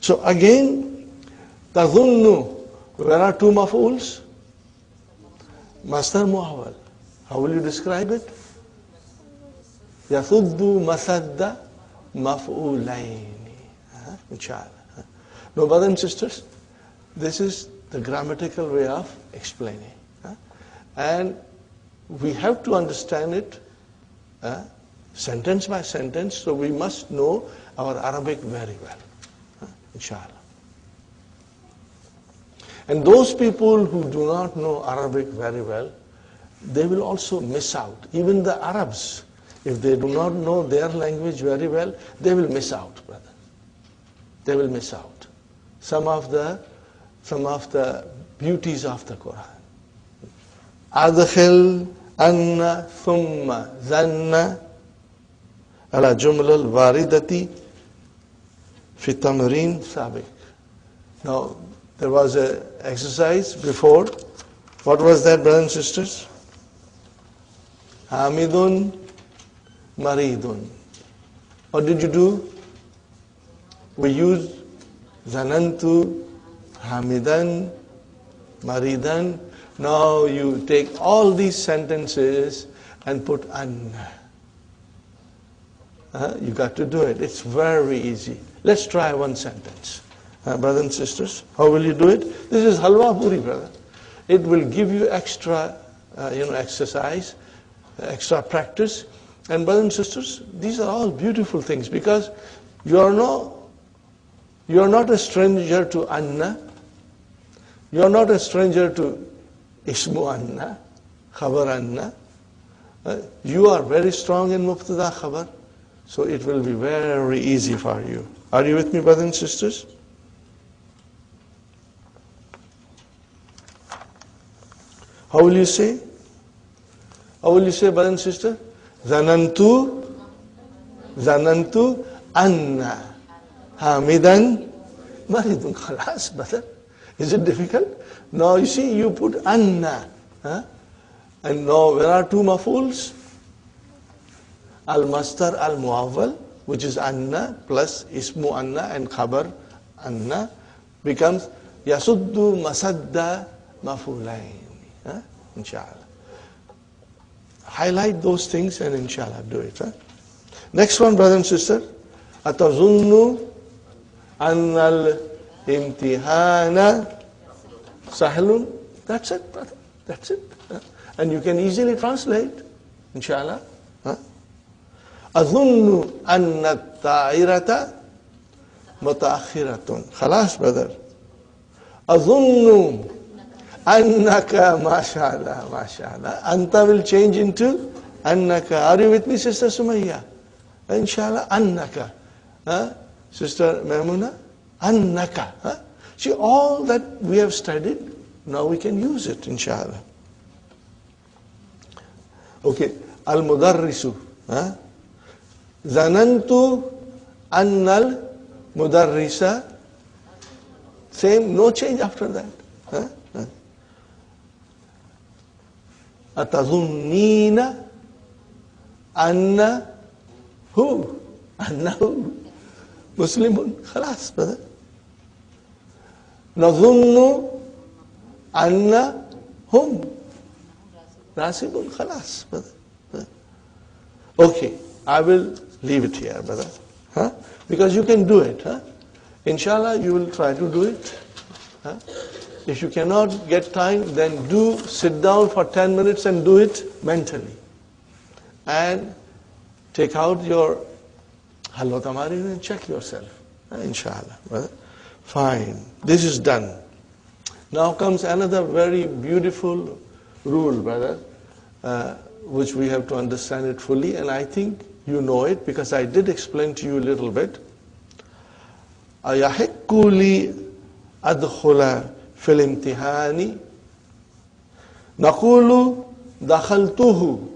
So again, tazunnu, where are two maf'uls? Masdar muawwal. How will you describe it? Yasuddu masadda maf'ulaini. Inshallah. No, brothers and sisters, this is the grammatical way of explaining. And we have to understand it sentence by sentence, so we must know our Arabic very well. Inshallah. And those people who do not know Arabic very well, they will also miss out. Even the Arabs, if they do not know their language very well, they will miss out, brother. They will miss out some of the beauties of the Quran. Adkhil anna thumma zanna ala jumla al-waridati fi tamrin sabiq. Now, there was an exercise before. What was that, brothers and sisters? Hamidun maridun. What did you do? We used zanantu, hamidan, maridan. Now you take all these sentences and put anna. You got to do it. It's very easy. Let's try one sentence. Brothers and sisters, how will you do it? This is halwa puri, brother. It will give you extra, exercise, extra practice. And brothers and sisters, these are all beautiful things because you are not a stranger to anna. You are not a stranger to ismu anna, khabar anna. You are very strong in mubtada khabar, so it will be very easy for you. Are you with me, brothers and sisters? How will you say? How will you say, brother and sister? Zanantu anna hamidan maridun. Khalas, brother. Is it difficult? Now you see, you put anna. And now there are two mafuls. Al-mastar al-muawwal, which is anna plus ismu anna and khabar anna, becomes yasuddu masadda mafulain. Inshallah. Highlight those things and inshallah do it. Next one, brother and sister. Atazunnu annal imtihana sahlun. That's it, brother. That's it. And you can easily translate. Inshallah. Azunnu anna ta'irata mutaakhiratun. Khalas, brother. Azunnu annaka, mashallah, mashallah. Anta will change into annaka. Are you with me, Sister Sumayya? Inshallah, annaka. Sister Maimuna, annaka. See, all that we have studied, now we can use it, inshallah. Okay, al-mudarrisu. Zanantu annal mudarrisa. Same, no change after that. Atazunnina anna hu. Annahu Muslimun. Khalas, brother. Nazunnu anna hum Rasibun. Khalas, brother. Okay, I will leave it here, brother. Because you can do it. Inshallah, you will try to do it. If you cannot get time, then do sit down for 10 minutes and do it mentally. And take out your halwa tamari and check yourself. Inshallah, brother. Fine. This is done. Now comes another very beautiful rule, brother, which we have to understand it fully. And I think you know it because I did explain to you a little bit. أَيَحِقُّ لِي أَدْخُلَ فِي الْإِمْتِحَانِ نَقُولُ دَخَلْتُهُ.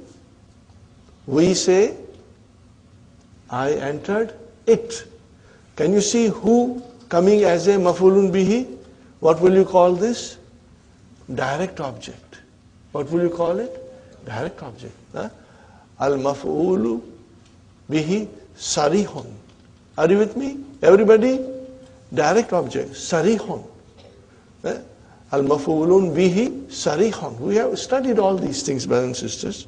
We say, I entered it. Can you see who coming as a maf'ulun bihi? What will you call this? Direct object. What will you call it? Direct object. Al-maf'ulu bihi sarihun. Are you with me? Everybody? direct object, sarihun. Al-maf'ulun bihi sarihun. We have studied all these things, brothers and sisters.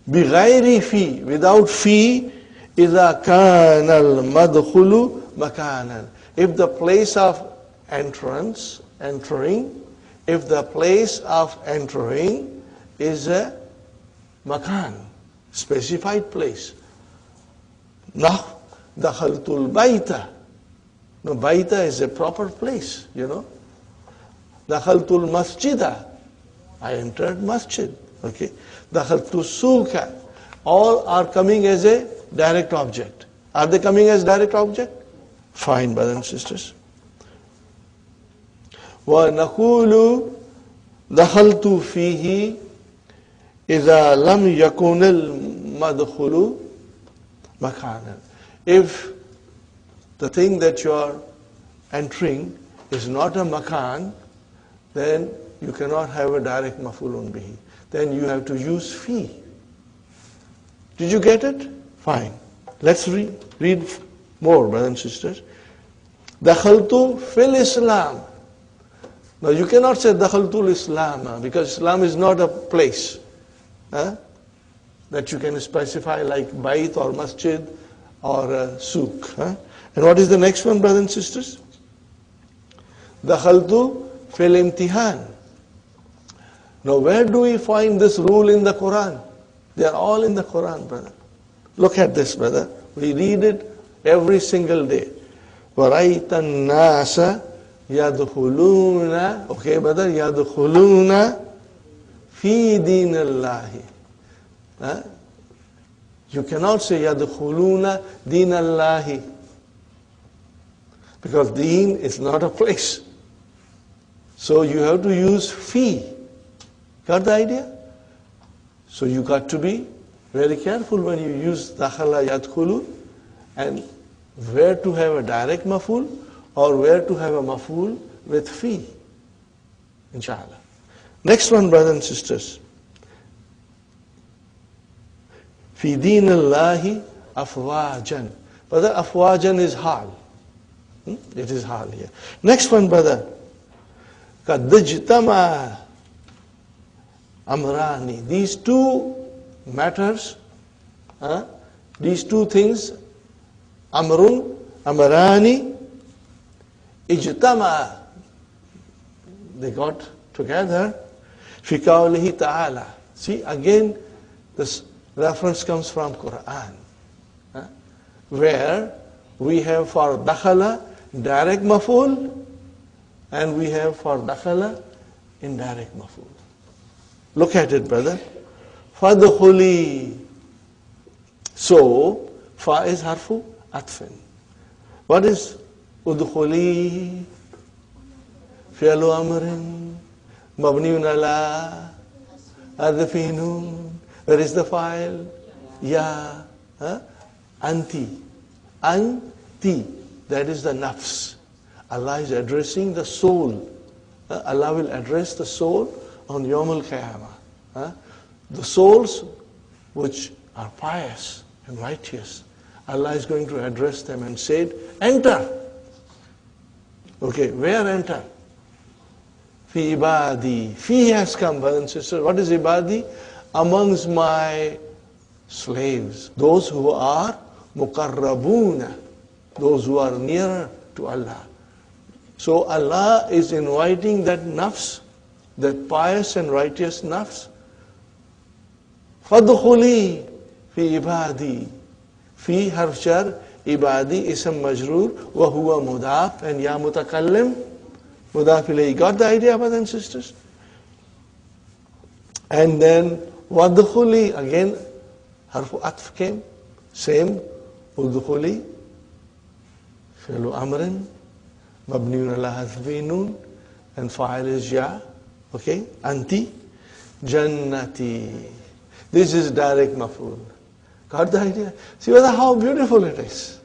Bighairi fi, without fi, idha kana al-madkhulu makanan. If the place of entrance, entering, if the place of entering is a makan, specified place. Nah, dakhaltul bayta. No, bayta is a proper place, you know. Dakhaltul masjida. I entered masjid. Okay. Dakhaltu suka. All are coming as a direct object. Are they coming as direct object? Fine, brothers and sisters. وَنَقُولُ دَخَلْتُ فِيهِ إِذَا لَمْ يَكُنِ الْمَدْخُلُ مَكَانًا. If the thing that you are entering is not a makan, then you cannot have a direct maf'ulun bihi. Then you have to use fi. Did you get it? Fine. Let's read more, brothers and sisters. Dakhaltu fil Islam. Now you cannot say Dakhaltul Islam because Islam is not a place that you can specify like Bait or Masjid or Souk. And what is the next one, brothers and sisters? Dakhaltu fil Imtihan. Now where do we find this rule in the Quran? They are all in the Quran, brother. Look at this, brother. We read it every single day. وَرَيْتَ النَّاسَ يَدْخُلُونَ. Okay, brother, يَدْخُلُونَ فِي دِينِ اللَّهِ. You cannot say يَدْخُلُونَ دِينَ اللَّهِ because deen is not a place. So you have to use fi. Got the idea? So you got to be very careful when you use dakhala yadkhulu and where to have a direct maf'ul or where to have a maf'ul with fi. Inshallah. Next one, brothers and sisters. Fi dinillahi afwajan. Brother, afwajan is hal. It is hal here. Next one, brother. Qad ijtama amrani. These two matters, these two things, amrun, amrani, ijtama, they got together, fi qawlihi ta'ala. See, again, this reference comes from Quran, where we have for dakhala direct maf'ul and we have for dakhala indirect maf'ul. Look at it, brother. Fadkhuli. So, fa is harfu atfin. What is udkhuli? Fi'lu amrin mabniun ala hadfi nun. Where is the file? Ya. Anti. Anti. That is the nafs. Allah is addressing the soul. Allah will address the soul on Yawm al-Qiyamah. The souls which are pious and righteous, Allah is going to address them and say, enter. Okay, where enter? Fi ibadi. Fi has come, brothers and sisters. What is ibadi? Amongst my slaves. Those who are muqarrabuna. Those who are nearer to Allah. So Allah is inviting that nafs, that pious and righteous nafs. Fadkhuli fi ibadi. Fi harf jar, ibadi ism majroor, wa huwa mudaf, and ya mutakallim, mudaf ilayhi. Got the idea, brothers and sisters? And then wadkhuli, again, harfu atf came, same, udkhuli, fi'lu amrin, mabniun ala hadfi nun, and fa'il is ya. Okay, anti, jannati. This is direct maf'ul. Got the idea? See brother, how beautiful it is.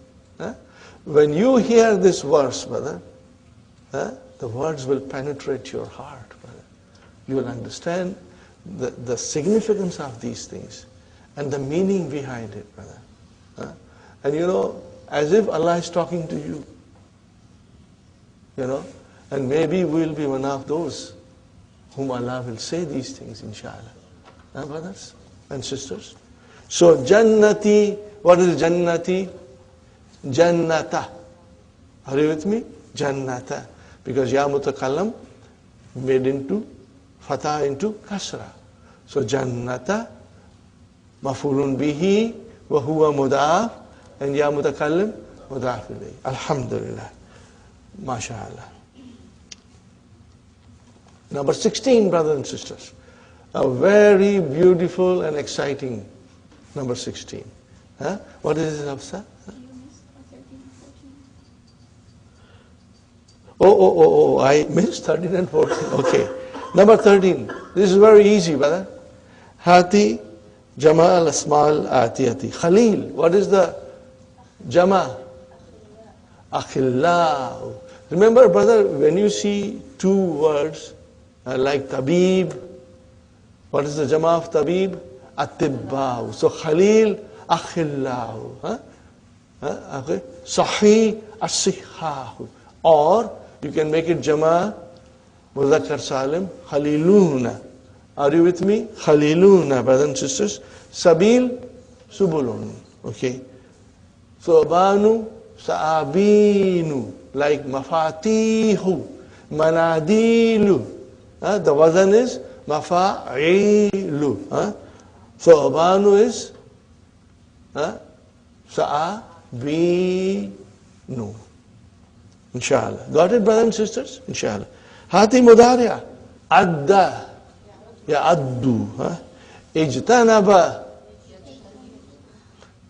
When you hear this verse, brother, the words will penetrate your heart, brother. You will understand the significance of these things and the meaning behind it, brother. And you know, as if Allah is talking to you. And maybe we'll be one of those whom Allah will say these things, inshallah. Brothers and sisters. So, Jannati, what is Jannati? Jannata. Are you with me? Jannata. Because Ya Mutakallam made into Fatah into Kasra. So, Jannata, Mafulun Bihi, wa huwa Mudaf, and Ya Mutakallim, Mudaf ilayhi. Alhamdulillah. MashaAllah. Number 16, brothers and sisters. A very beautiful and exciting number 16. What is it, Hafsa? Oh, I missed 13 and 14. Okay. Number 13. This is very easy, brother. Hati Jama al-Asma al-Atiyati. Khalil. What is the Jama? Akhillah. Remember, brother, when you see two words like Tabib, what is the Jama of Tabib? Atibba'u. So Khalil, Akhillahu. Okay. Sahih, As-Sihhahu. Or you can make it Jama, Mudhakkar Salim, Khaliluna. Are you with me? Khaliluna, brothers and sisters. Sabil, Subulun. Okay. So Banu, Sa'abinu. Like Mafatihu, Manadilu. The wazan is Mafa'ilu. So Abanu is Sa'abinu. Inshallah. Got it, brothers and sisters? Inshallah. Hati Mudariya. Adda. Ya Addu. Ijtanaba.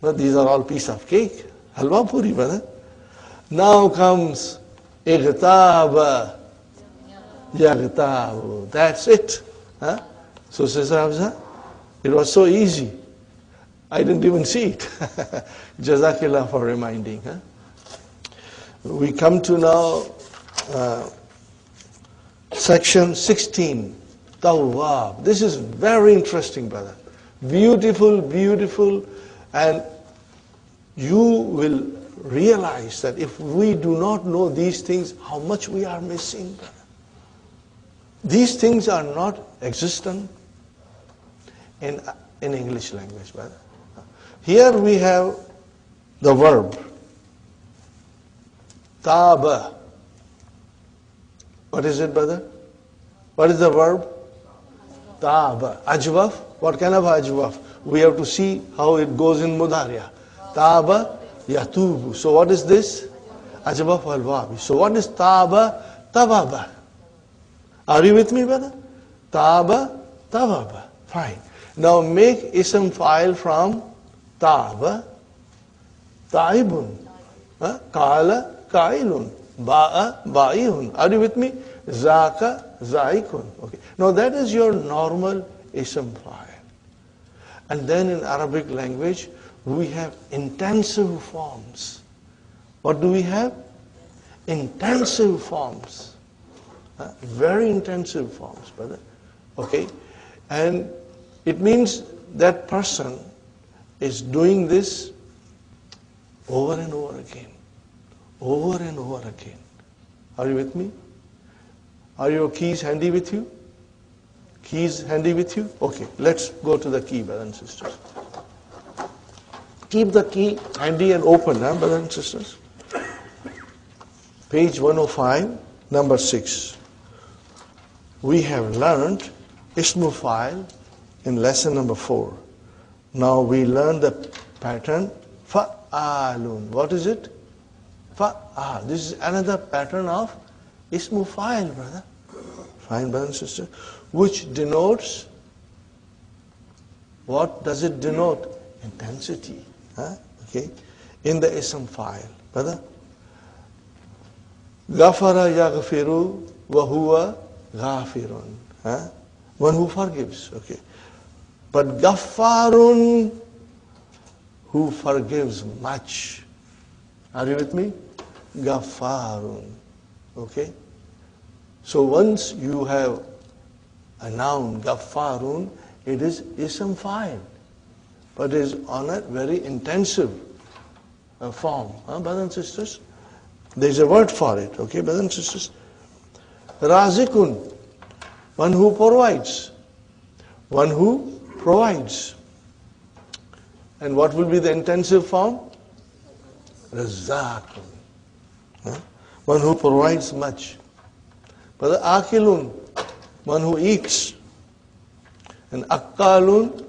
But these are all piece of cake. Halwa puri, brother. Now comes Ightaba. Yaghtabu. That's it. So, Sister Hafsa, it was so easy. I didn't even see it. Jazakillah for reminding. We come to now section 16. Tawwab. This is very interesting, brother. Beautiful, beautiful. And you will realize that if we do not know these things, how much we are missing, brother. These things are not existent in English language, brother. Here we have the verb. Taba. What is it, brother? What is the verb? Taba. Ajwaf. What kind of ajwaf? We have to see how it goes in Mudariya. Taba yatubu. So what is this? Ajwaf al-wabi. So what is taba? Tababa. Are you with me, brother? Taba, tababa. Fine. Now make ism file from taba, taibun. Kala, kailun. Ba'a, ba'ihun. Are you with me? Zaka, zaikun. Okay. Now that is your normal ism file. And then in Arabic language, we have intensive forms. What do we have? Intensive forms. Very intensive forms, brother. Okay? And it means that person is doing this over and over again. Over and over again. Are you with me? Are your keys handy with you? Keys handy with you? Okay, let's go to the key, brothers and sisters. Keep the key handy and open, brothers and sisters. Page 105, number 6. We have learned Ismu Fa'il in lesson number 4. Now we learn the pattern Fa'alun. What is it? Fa'al. This is another pattern of Ismu Fa'il, brother. Fine, brother and sister. Which denotes, what does it denote? Intensity. Okay. In the Ism Fa'il, brother. Ghafara yaghfiru wa huwa ghafirun. One who forgives. Okay. But Ghafarun, who forgives much. Are you with me? Ghafarun. Okay. So once you have a noun, Ghafarun, it is Ism Fa'il. But it is on a very intensive form, brothers and sisters. There's a word for it, okay, brothers and sisters. Razikun, one who provides. One who provides. And what will be the intensive form? Razzaqun. One who provides much. But the akilun, one who eats. And akkalun,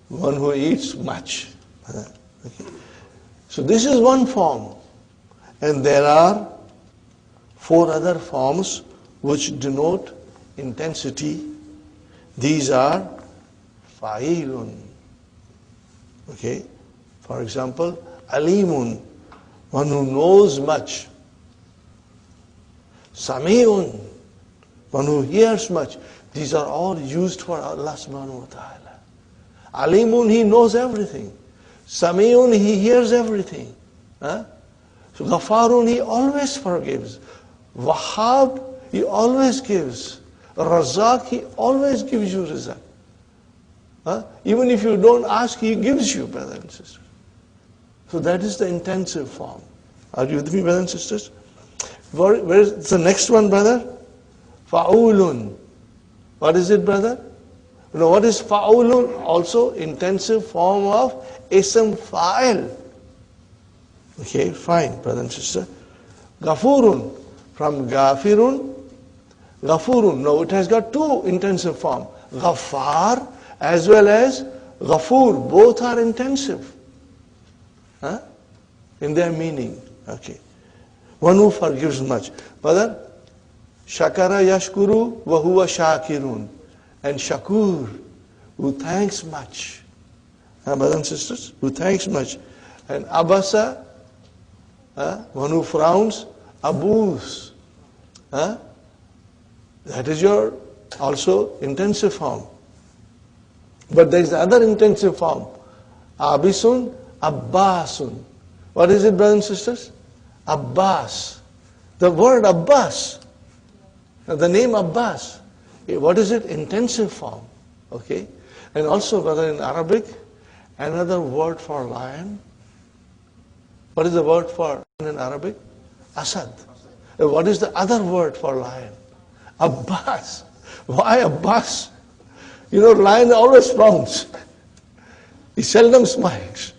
one who eats much. Okay. So this is one form. And there are 4 other forms which denote intensity. These are fa'ilun. Okay. For example, alimun, one who knows much. Sami'un, one who hears much. These are all used for Allah subhanahu wa ta'ala. Alimun, he knows everything. Sami'un, he hears everything. So Ghafarun, he always forgives. Wahhab, he always gives. Razak, he always gives you rizq. Even if you don't ask, he gives you, brothers and sisters. So that is the intensive form. Are you with me, brothers and sisters? Where is the next one, brother? Fa'ulun. What is it, brother? You know what is fa'ulun? Also intensive form of ism fa'il. Okay, fine, brother and sister. Ghafurun, from Ghafirun, Ghafurun. Now it has got 2 intensive form. Ghaffar as well as Ghafur. Both are intensive. In their meaning. Okay. One who forgives much. Brother, Shakara yashkuru wa huwa shakirun. And Shakur, who thanks much. Brothers and sisters, who thanks much. And Abasa, one who frowns, Abus. That is your also intensive form. But there is other intensive form. Abisun, Abbasun. What is it, brothers and sisters? Abbas. The word Abbas. The name Abbas. What is it? Intensive form. Okay. And also, brother, in Arabic, another word for lion. What is the word for lion in Arabic? Asad. What is the other word for lion? Abbas. Why Abbas? You know, lion always frowns. He seldom smiles.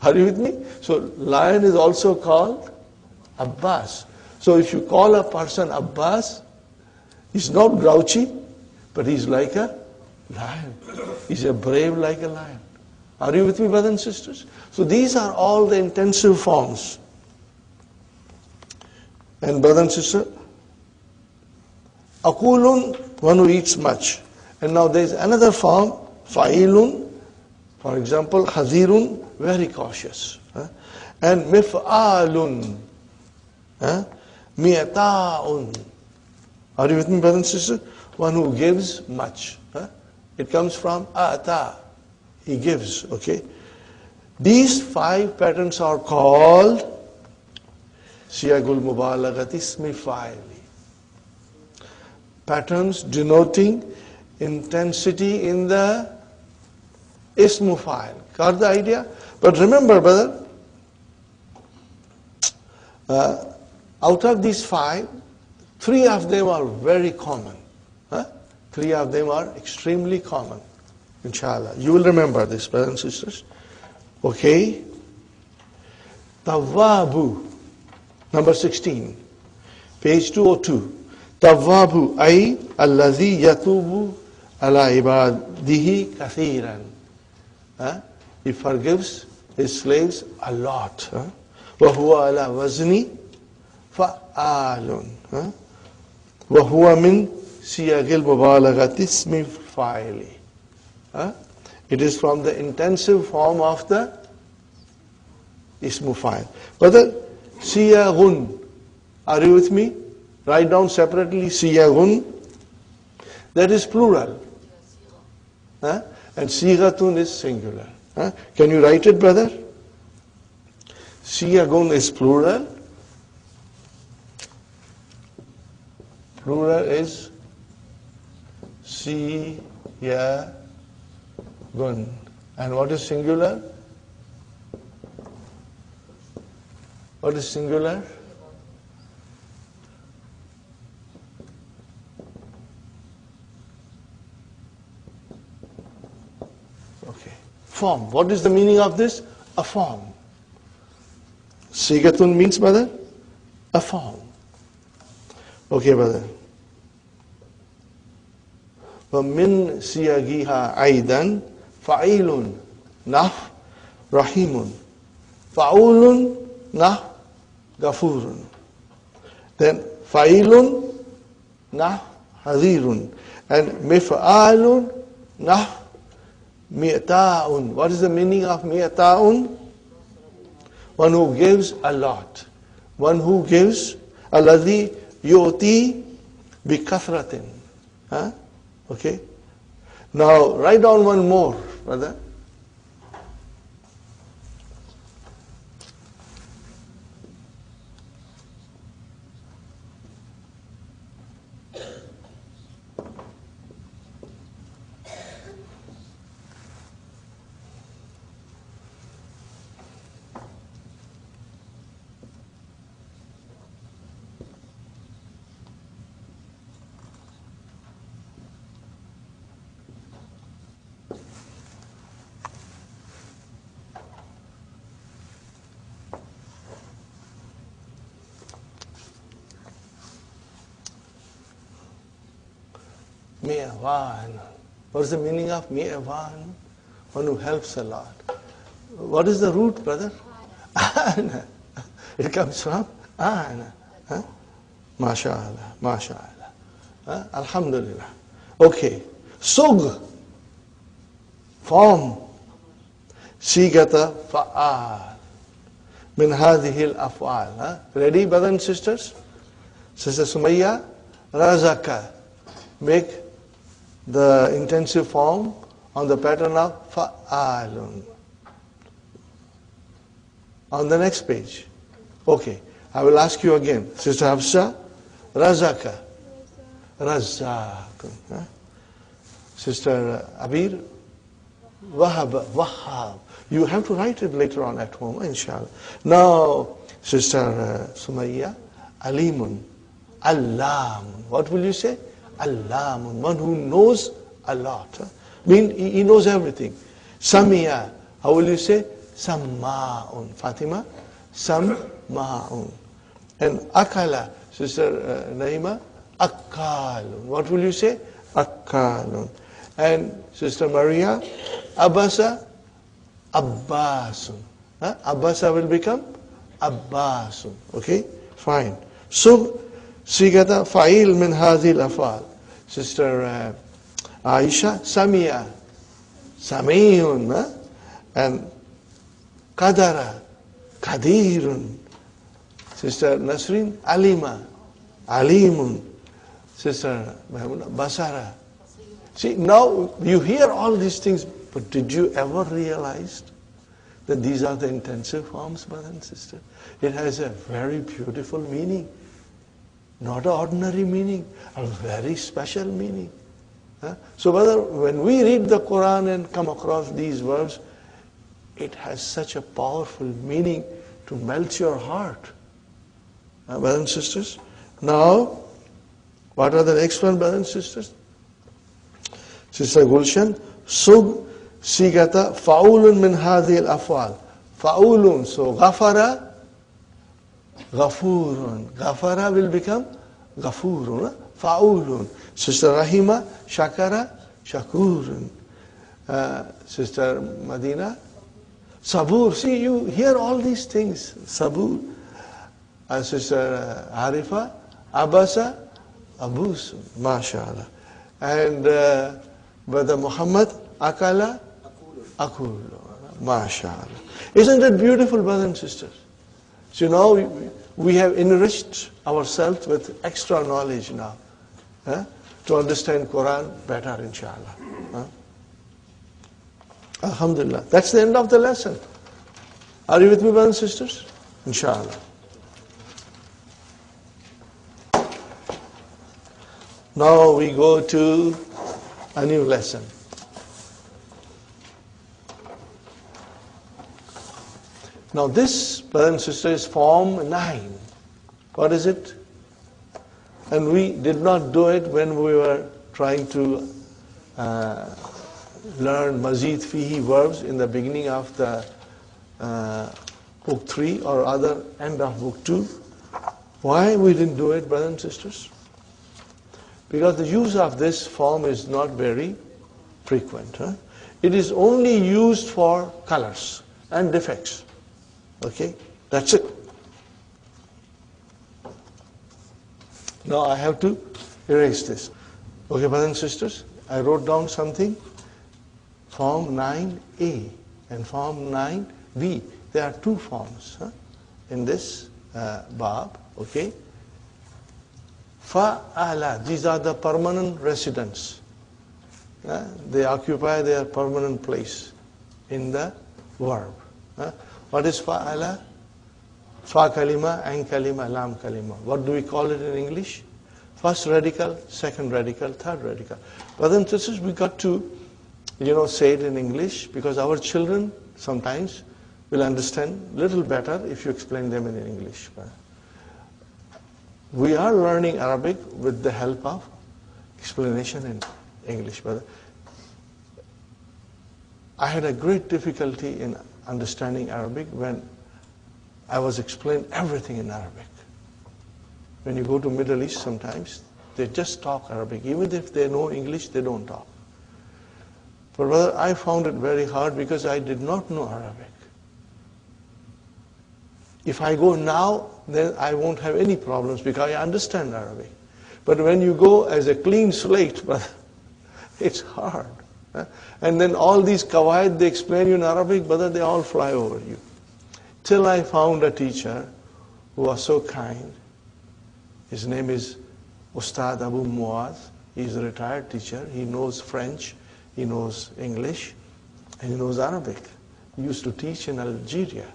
Are you with me? So lion is also called Abbas. So if you call a person Abbas, he's not grouchy, but he's like a lion. He's a brave like a lion. Are you with me, brothers and sisters? So these are all the intensive forms. And brother and sister, Akulun, one who eats much. And now there is another form, Fa'ilun, for example, Hazirun, very cautious. And Mif'alun, Mi'ta'un. Are you with me, brothers and sisters? One who gives much. It comes from Ata. He gives, okay? These 5 patterns are called Siyagul Mubalaghati Ismi Fa'ili. Patterns denoting intensity in the Ismu Fa'il. Got the idea? But remember, brother, out of these 5, 3 of them are very common. 3 of them are extremely common. Inshallah. You will remember this, brothers and sisters. Okay? Tawwabu. Number 16. Page 202. Tawwabu ay allazi yatubu ala ibadihi kathiran. He forgives his slaves a lot. Wa huwa ala wazni fa'alun. Wa huwa min siyagil mubalaghati ismi fa'ili. It is from the intensive form of the ismu fa'il. Brother, siyagun. Are you with me? Write down separately siyagun. That is plural. And sigatun is singular. Can you write it, brother? Siyagun is plural. Plural is siyagun. And what is singular? What is singular? Okay. Form. What is the meaning of this? A form. Sigatun means, brother, a form. Okay, brother. وَمِن سِيَاغِهَا أَيْضًا فَعِيلٌ نَحْوَ رَحِيمٌ فَعُولٌ نَحْوَ غَفُورٌ. Then فَعِيلٌ نَحْوَ حَذِيرٌ. And مِفْعَالٌ نَحْوَ مِئْتَاءٌ. What is the meaning of مِئْتَاءٌ? One who gives a lot. One who gives الَّذِي يُؤْتِي بِكَثْرَةٍ. Huh? Okay. Now write down one more, brother. Mi'awan. What is the meaning of mi'awan? One who helps a lot. What is the root, brother? Ana. It comes from ana. Huh? MashaAllah, MashaAllah. Huh? Alhamdulillah. Okay. Sug. Form. Sigata fa'al. Min hadhihi al-af'al. Huh? Ready, brothers and sisters? Sister Sumayya, razaka. Make the intensive form on the pattern of fa'alun. On the next page. Okay. I will ask you again. Sister Hafsa, razaka. Razak. Huh? Sister Abir, wahab. Wahab. You have to write it later on at home, inshallah. Now, Sister Sumayya, alimun. Allamun. What will you say? Allamun, one who knows a lot. He knows everything. Samia, how will you say? Samma'un. Fatima, Samma'un. And Akala, Sister Naima, Akkalun. What will you say? Akkalun. And Sister Maria, Abasa, Abbasun. Abbasa will become Abbasun. Okay? Fine. So, Sigata fa'il min hadhil afal. Sister Aisha, Samia, Samiyun. And Qadara, Qadirun. Sister Nasrin, Alima, Alimun. Sister Mahmuna, Basara. See, now you hear all these things, but did you ever realize that these are the intensive forms, brother and sister? It has a very beautiful meaning. Not an ordinary meaning, a very special meaning. So brother, when we read the Quran and come across these verbs, it has such a powerful meaning to melt your heart. Brothers and sisters. Now, what are the next one, brothers and sisters? Sister Gulshan, Sug Sigata Fa'ulun min hadhil afal. Fa'ulun, so Ghafara, Ghafurun. Ghafara will become Ghafurun. Fa'ulun. Sister Rahima, Shakara, Shakurun. Sister Madina, Sabur. See, you hear all these things. Sabur. Sister Harifa, Abasa, Abusun. MashaAllah. And Brother Muhammad, Akala, Akulu. MashaAllah. Isn't it beautiful, brothers and sisters? So now we have enriched ourselves with extra knowledge now to understand Quran better, inshallah. Alhamdulillah. That's the end of the lesson. Are you with me, brothers and sisters? Inshallah. Now we go to a new lesson. Now this, brothers and sisters, is form 9. What is it? And we did not do it when we were trying to learn mazid fihi verbs in the beginning of the book 3 or other end of book 2. Why we didn't do it, brothers and sisters? Because the use of this form is not very frequent. It is only used for colors and defects. Okay, that's it. Now I have to erase this. Okay, brothers and sisters, I wrote down something. Form 9A and form 9B. There are two forms in this bab. Okay. Fa'ala, these are the permanent residents. They occupy their permanent place in the verb. What is fa'ala? Fa kalima, ain kalima, lam kalima. What do we call it in English? First radical, second radical, third radical. Brothers and sisters, we got to, say it in English because our children sometimes will understand a little better if you explain them in English. We are learning Arabic with the help of explanation in English. But I had a great difficulty in understanding Arabic when I was explaining everything in Arabic. When you go to Middle East sometimes, they just talk Arabic. Even if they know English, they don't talk. But brother, I found it very hard because I did not know Arabic. If I go now, then I won't have any problems because I understand Arabic. But when you go as a clean slate, brother, it's hard. And then all these qawaid they explain you in Arabic, brother, they all fly over you. Till I found a teacher who was so kind. His name is Ustad Abu Muaz. He's a retired teacher. He knows French, he knows English, and he knows Arabic. He used to teach in Algeria.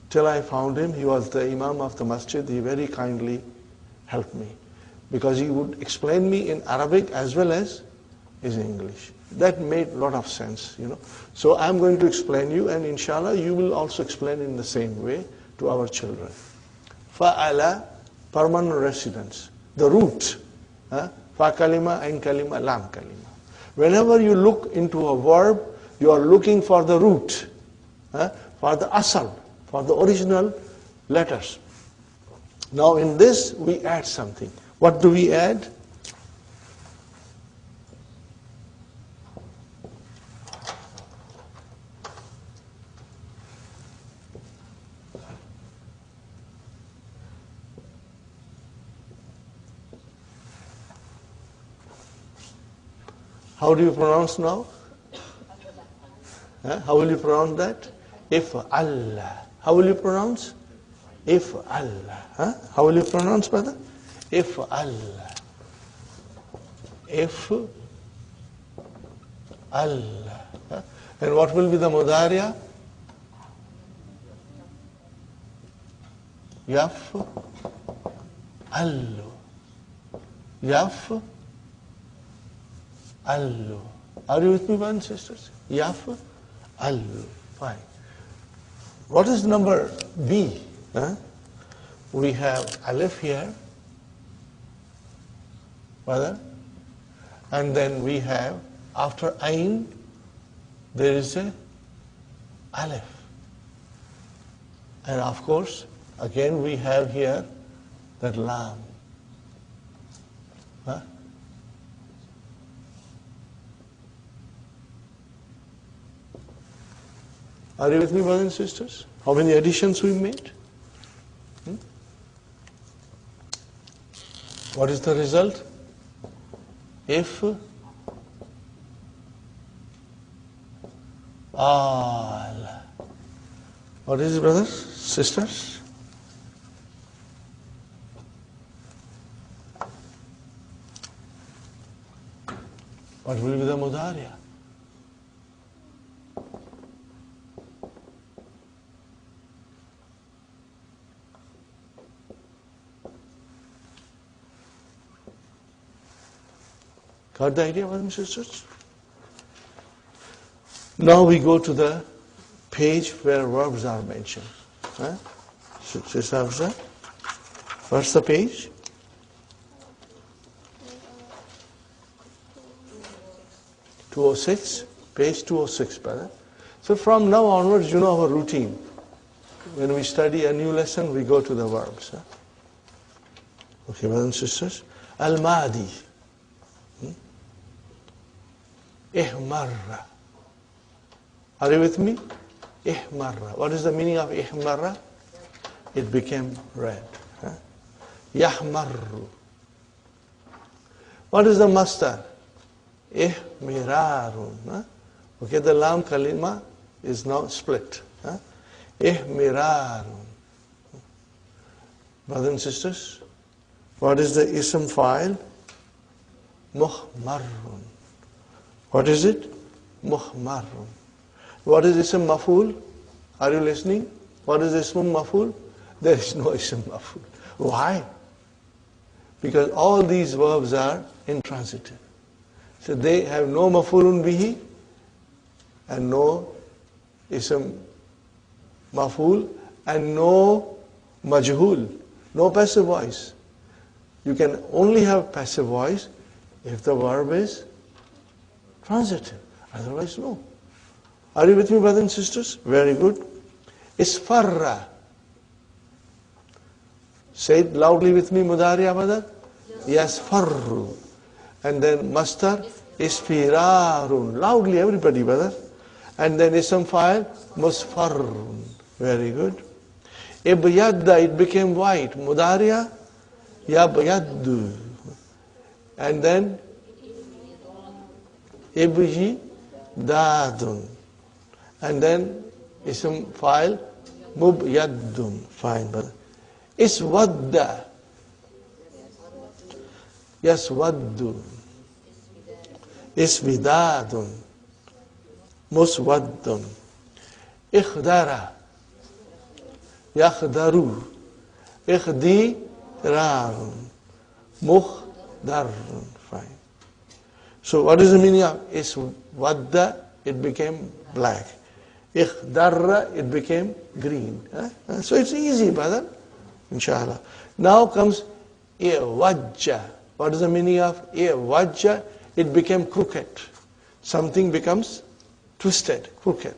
Till I found him, he was the imam of the masjid. He very kindly helped me because he would explain me in Arabic as well as in English. That made a lot of sense, So I'm going to explain you, and inshallah you will also explain in the same way to our children. Fa'ala, permanent residence. The root. Fa kalima, ain kalima, lam kalima. Whenever you look into a verb, you are looking for the root, for the asal, for the original letters. Now in this we add something. What do we add? How do you pronounce now? How will you pronounce that? If Allah. How will you pronounce? If Allah. How will you pronounce, brother? If Allah. If Allah. And what will be the mudariya? Yaf allu. Yaf allu. Are you with me, brothers and sisters? Yaf allu. Fine. What is number B? We have alif here, brother, and then we have after ain there is a alif, and of course again we have here that lam. Are you with me, brothers and sisters? How many additions we made? What is the result? If all. What is it, brothers, sisters? What will be the mudariya? Got the idea, brothers and sisters? Now we go to the page where verbs are mentioned. Huh? Sister Hafsa? What's the page? (206), page 206, brother. So from now onwards, you know our routine. When we study a new lesson, we go to the verbs. Huh? Okay, brothers and sisters. Al-Madi. Ihmarra. Are you with me? Ihmarra. What is the meaning of ihmarra? It became red. Huh? Yahmarru. What is the masdar? Ihmirarun. Huh? Okay, the lam kalima is now split. Huh? Ihmirarun. Brothers and sisters, what is the ism fa'il? Muhmarrun. What is it? Muhmarrun. What is ism maf'ul? Are you listening? What is ism maf'ul? There is no ism maf'ul. Why? Because all these verbs are intransitive. So they have no maf'ulun bihi and no ism maf'ul and no majhul, no passive voice. You can only have passive voice if the verb is transitive. Otherwise, no. Are you with me, brothers and sisters? Very good. Isfarra. Say it loudly with me, Mudari Abada. Yasfarru. And then mastar, isfirarun. Loudly, everybody, brother. And then ism fa'il, musfarrun. Very good. Ibyadda, it became white. Mudariya, yabyaddu. And then ibji dadun. And then ism fa'il, mubyaddun. Fine, brother. Iswadda. Yaswaddu. Isvidadun. Muswaddun. Ikhdara. Yakhdaru. Ikhdirarun. Mukhdarun. Fine. So what is the meaning of iswadda? It became black. Ikhdarra, it became green. So it's easy, brother. Inshallah. Now comes iwajja. What is the meaning of iwajja? It became crooked. Something becomes twisted, crooked.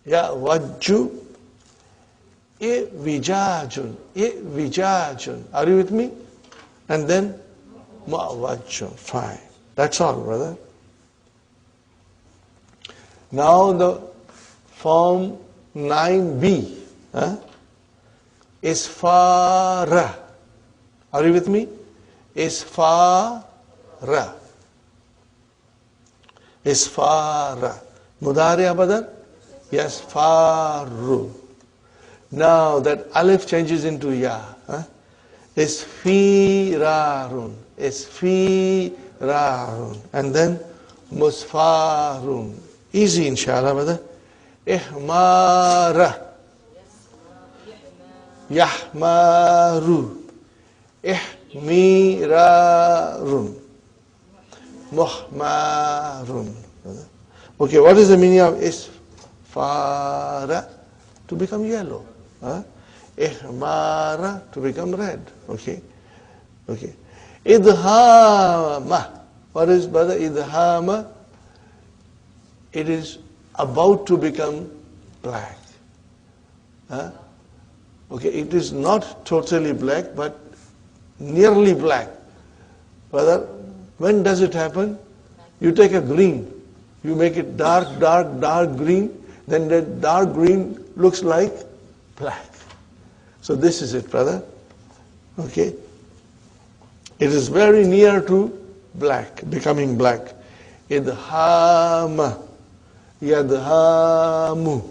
Yawajju. Iwijajun. Iwijajun. Are you with me? And then mu'awajjun. Fine. That's all, brother. Now the form 9b. Isfara. Are you with me? Isfara. Isfara. Mudari abadar? Yes, faru. Now that alif changes into ya. Isfirarun. Isfirarun. And then musfarun. Easy, inshallah, brother. Ihmara. Yahmaru. Ihmirarun. Muhmarun. Okay, what is the meaning of isfara? To become yellow. Ihmara, to become red. Okay. Okay. Idhama. What is, brother, idhama? It is about to become black. Okay, it is not totally black, but nearly black. Brother, when does it happen? You take a green, you make it dark green, then that dark green looks like black. So this is it, brother. Okay. It is very near to black, becoming black. Idhama. Yadhamu.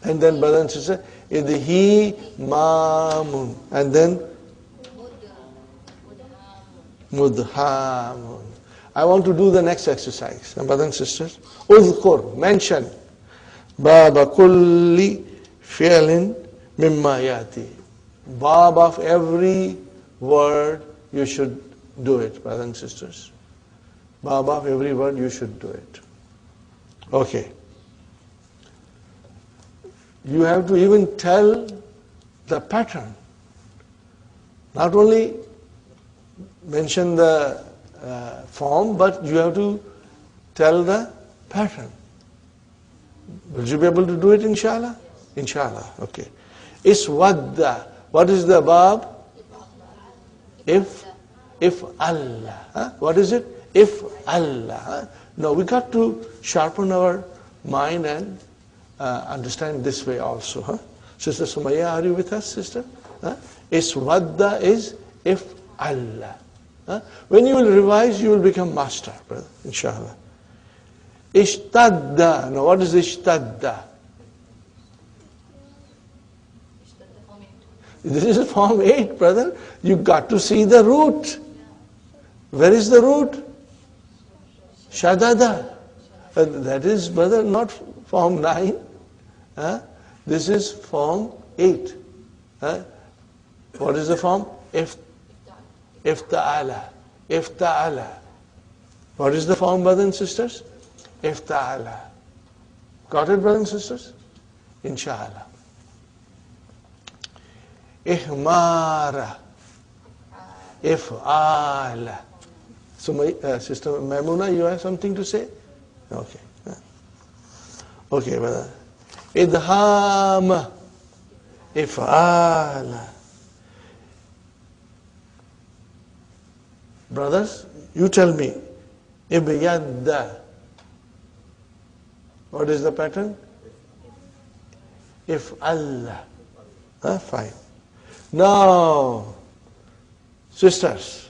And then, brother and sister, idhimamun. And then mudhamun. I want to do the next exercise. Brothers and sisters, udhkur, mention baba kulli fi'lin mimma yati. Bab of every word you should do it, brothers and sisters. Bab of every word you should do it. Okay. you have to even tell the pattern. Not only mention the form, but you have to tell the pattern. Will you be able to do it, inshallah? Inshallah, okay. Iswadda. What is the verb? If Allah. Huh? What is it? If Allah. Huh? No, we got to sharpen our mind and understand this way also. Huh? Sister Sumaya, are you with us, sister? Huh? Iswadda is if Allah. Huh? When you will revise, you will become master, brother, inshallah. Ishtadda. Now what is ishtadda? This is form 8, brother. You got to see the root. Where is the root? Shadada. That is, brother, not form 9. Huh? This is form 8. Huh? What is the form? Ifta'ala. Ifta'ala. What is the form, brothers and sisters? Ifta'ala. Got it, brothers and sisters? Inshallah. Ihmara. If'ala. So, Sister Maimuna, you have something to say? Okay. Okay, brother. Idham. If'ala. Brothers, you tell me. Ibyadda. What is the pattern? If'alla. Fine. Now, sisters,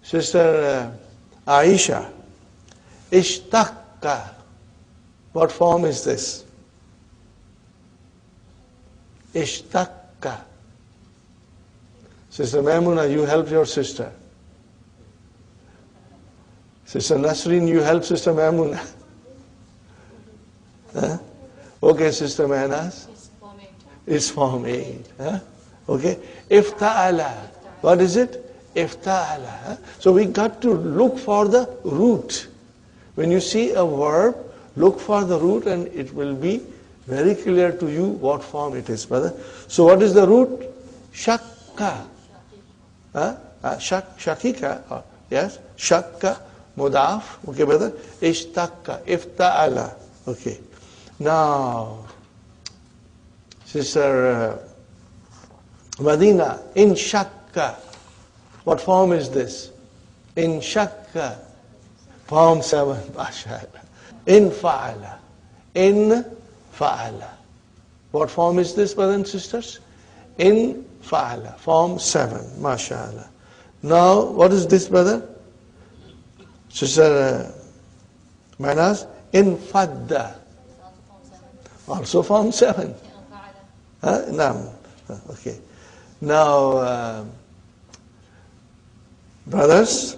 Sister Aisha, Ishtaqqa. What form is this? Ishtaqqa. Sister Maimuna, you help your sister. Sister Nasreen, you help Sister Maimuna. Okay, Sister Manas. It's form 8. Okay. Ifta'ala. What is it? Ifta'ala. So we got to look for the root. When you see a verb, look for the root and it will be very clear to you what form it is, brother. So what is the root? Shakka. Shakika. Yes. Shakka. Mudaf. Okay, brother. Ishtaqqa. Ifta'ala. Okay. Now, Sister Madina, in shakka. What form is this? In shakka. Form 7. In fa'ala. In fa'ala. What form is this, brothers and sisters? In fa'ala. Form 7. MashaAllah. Now, what is this, brother? Sister Manas, in fadda. Also form 7. No. Okay. Now, brothers,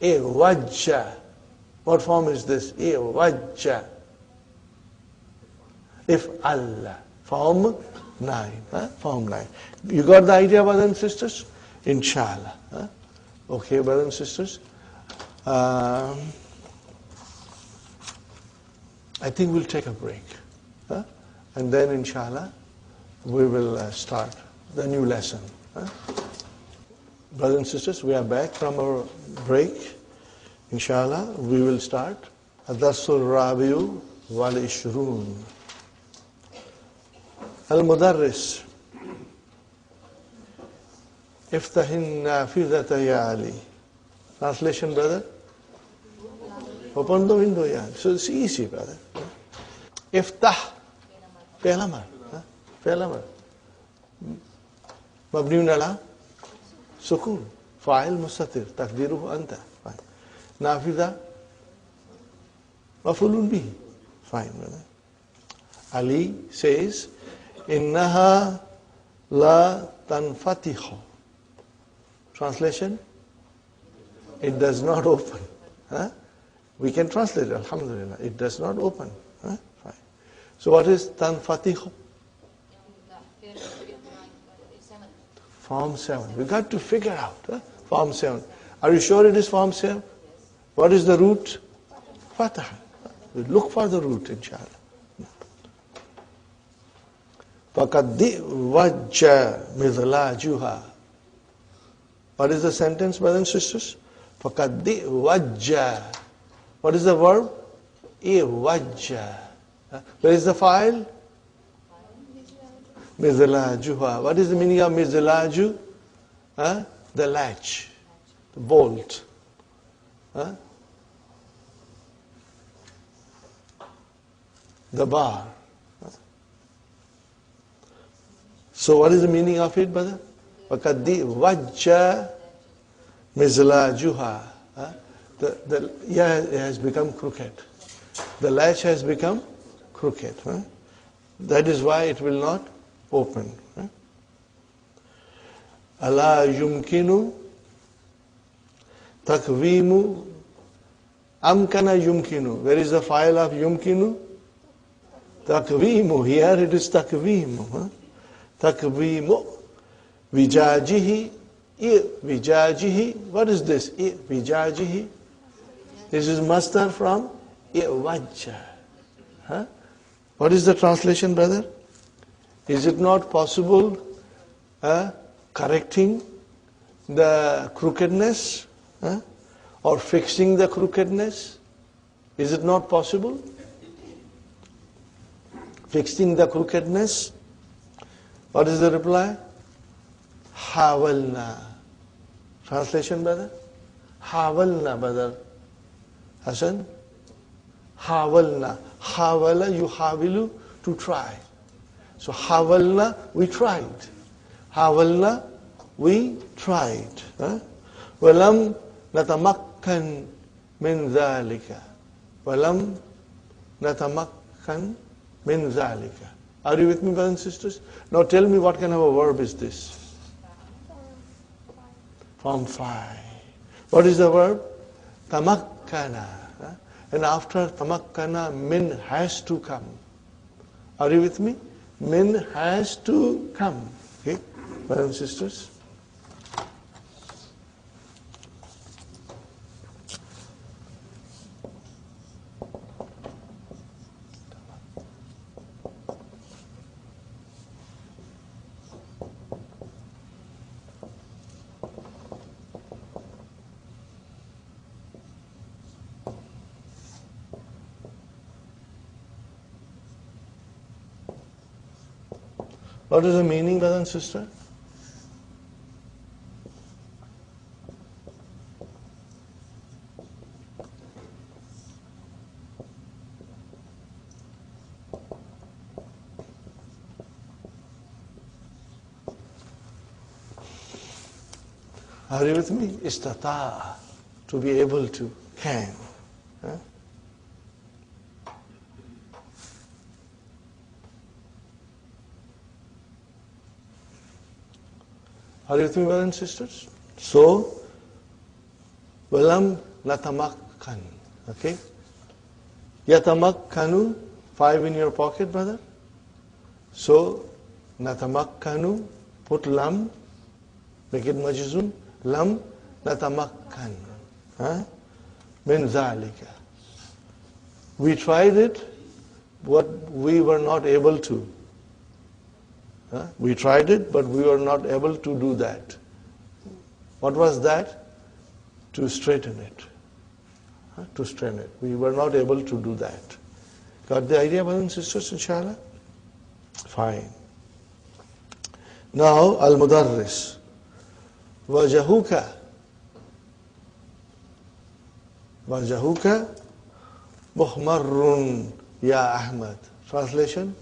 iwajja. What form is this? Iwajja. If Allah. Form 9. Form 9. You got the idea, brothers and sisters? Inshallah. Okay, brothers and sisters. I think we'll take a break. And then, inshallah, we will start the new lesson. Brothers and sisters, we are back from our break. Inshallah, we will start. Durusul Lughah wal Ishrun. Al-Mudarris. Iftahin nafidata ya Ali. Translation, brother? Open the window, yeah. So it's easy, brother. Iftah. Pehla mar. Pehla mar. Mabniun ala sukun. Fa'il mustatir. Taqdiruhu anta. Fine. Nafida. Mafulun bihi. Fine, brother. Ali says, Innaha la tanfatihu. Translation? It does not open. We can translate it, alhamdulillah. It does not open. Fine. So what is tanfatihu? Form 7. We got to figure out. Form 7. Are you sure it is form 7? What is the root? Fatah. We look for the root, inshallah. فَقَدِّ وَجَّ مِذْلَاجُهَا. What is the sentence, brothers and sisters? فَقَدِّ وَجَّ. What is the verb? إِوَجَّ. Where is the file? مِذْلَاجُهَا. What is the meaning of مِذْلَاجُ? The latch, the bolt. The bar. So what is the meaning of it, brother? وَقَدِّ وَجَّ مِزْلَاجُهَا. The has become crooked. The latch has become crooked. That is why it will not open. أَلَا يُمْكِنُ تَقْوِيمُ أَمْكَنَ يُمْكِنُ. Where is the file of يُمْكِنُ? تَقْوِيمُ. Here it is تَقْوِيمُ. تَقْوِيمُ وِجَاجِهِ. وِجَاجِهِ. What is this? وِجَاجِهِ. This is masdar from إِوَجَّ. What is the translation, brother? Is it not possible correcting the crookedness or fixing the crookedness? Is it not possible? Fixing the crookedness? What is the reply? حاولنا. Translation, brother? حاولنا, brother Hassan. حاولنا. حاول يحاول, to try. So حاولنا, we tried. حاولنا, we tried. ولم نتمكن من ذلك. ولم نتمكن من ذلك. Are you with me, brothers and sisters? Now tell me, what kind of a verb is this? Form 5. What is the verb? Tamakkana. And after tamakkana, min has to come. Are you with me? Min has to come. Okay, brothers and sisters? What is the meaning, brother and sister? Are you with me? Istata, to be able to, can. Are you with me, brothers and sisters? So, walam natamakkan. Okay? Yatamakkanu, 5 in your pocket, brother. So, natamakkanu, put lam, make it majzum. Lam natamakkan. Min zalika. We tried it, but we were not able to. We tried it, but we were not able to do that. What was that? To straighten it. To straighten it. We were not able to do that. Got the idea, brothers and sisters, inshallah? Fine. Now, al-mudarris. Wajahuka. Wajahuka muhmarrun ya Ahmad. Translation?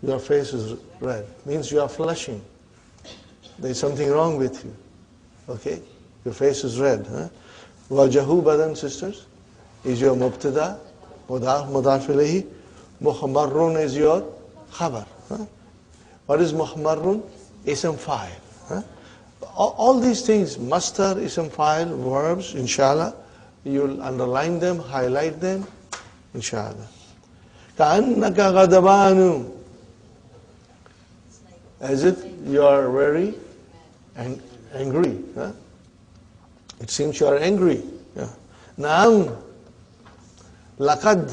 Your face is red. Means you are flushing. There is something wrong with you. Okay? Your face is red. Wajahu, brothers and sisters, is your mubtada, mudaf ilayhi. Muhmarrun is your khabar. What is muhmarrun? Ism fa'il. All these things, masdar, ism fa'il, verbs, inshallah, you'll underline them, highlight them, inshallah. Ka'annaka ghadabanu. As if you are very angry. It seems you are angry. Naam. Laqad.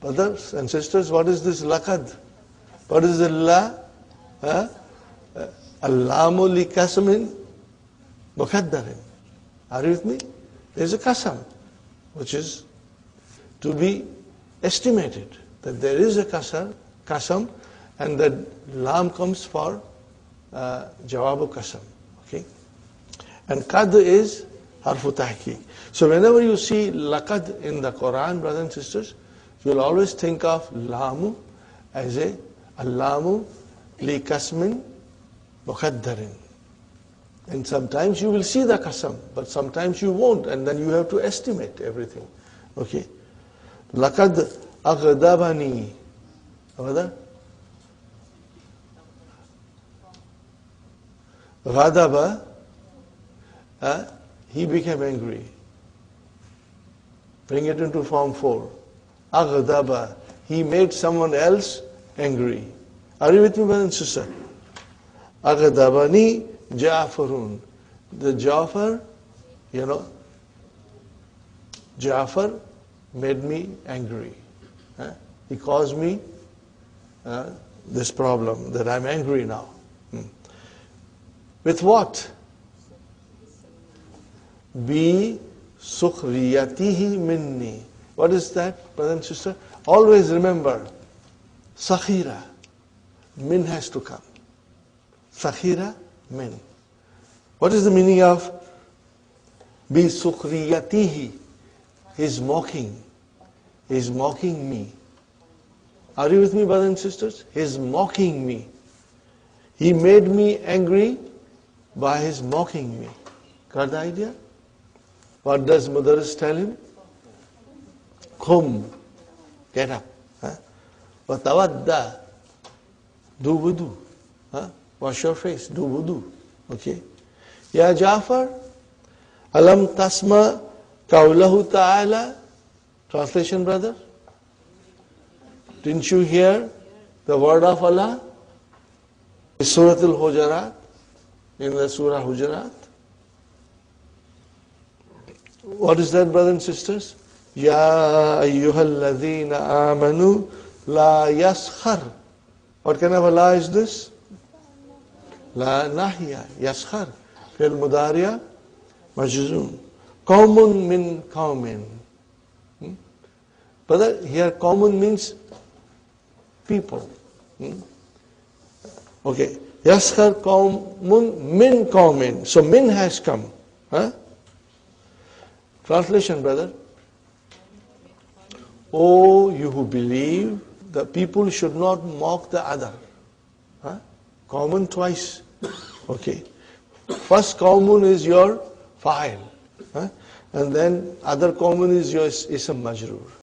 Brothers and sisters, what is this laqad? What is the la? Allamu li qasmin muqaddarin. Are you with me? There is a qasam, which is to be estimated. That there is a qasam, and that lam comes for jawabu qasam. Okay? And qad is harfu tahqiq. So whenever you see laqad in the Quran, brothers and sisters, you'll always think of lamu as a allamu li qasmin muqaddarin. And sometimes you will see the qasam, but sometimes you won't, and then you have to estimate everything. Okay? Laqad aghdabani. What? Ghadaba, he became angry. Bring it into form 4. Aghdaba, he made someone else angry. Are you with me, brother and sister? Aghdabani Ja'farun. The Ja'far, Ja'far made me angry. He caused me this problem, that I'm angry now. With what? Bi sukhriyatihi minni. What is that, brother and sister? Always remember, sakhira, min has to come. Sakhira, min. What is the meaning of bi sukhriyatihi? He's mocking. He's mocking me. Are you with me, brothers and sisters? He's mocking me. He made me angry by his mocking me. Got the idea? What does Mudarris tell him? Qum, get up. Watawadda, do wudu. Wash your face, do wudu. Okay? Ya Ja'far, alam tasma qawlahu ta'ala. Translation, brother? Didn't you hear the word of Allah? Surah Al-Hujurat, in the Surah Hujurat. What is that, brothers and sisters? Ya ayyuhalladhina amanu la yaskhar. What kind of Allah is this? La nahiya, yaskhar. Fil mudariya, majzoom. Qawmun min qawmin. Brother, here qawmun means people. Okay. Yaskhar qawmun min qawmin. So min has come. Translation, brother. Oh, you who believe, the people should not mock the other. Qawmun twice. Okay. First qawmun is your fa'il. And then other qawmun is your ism majroor.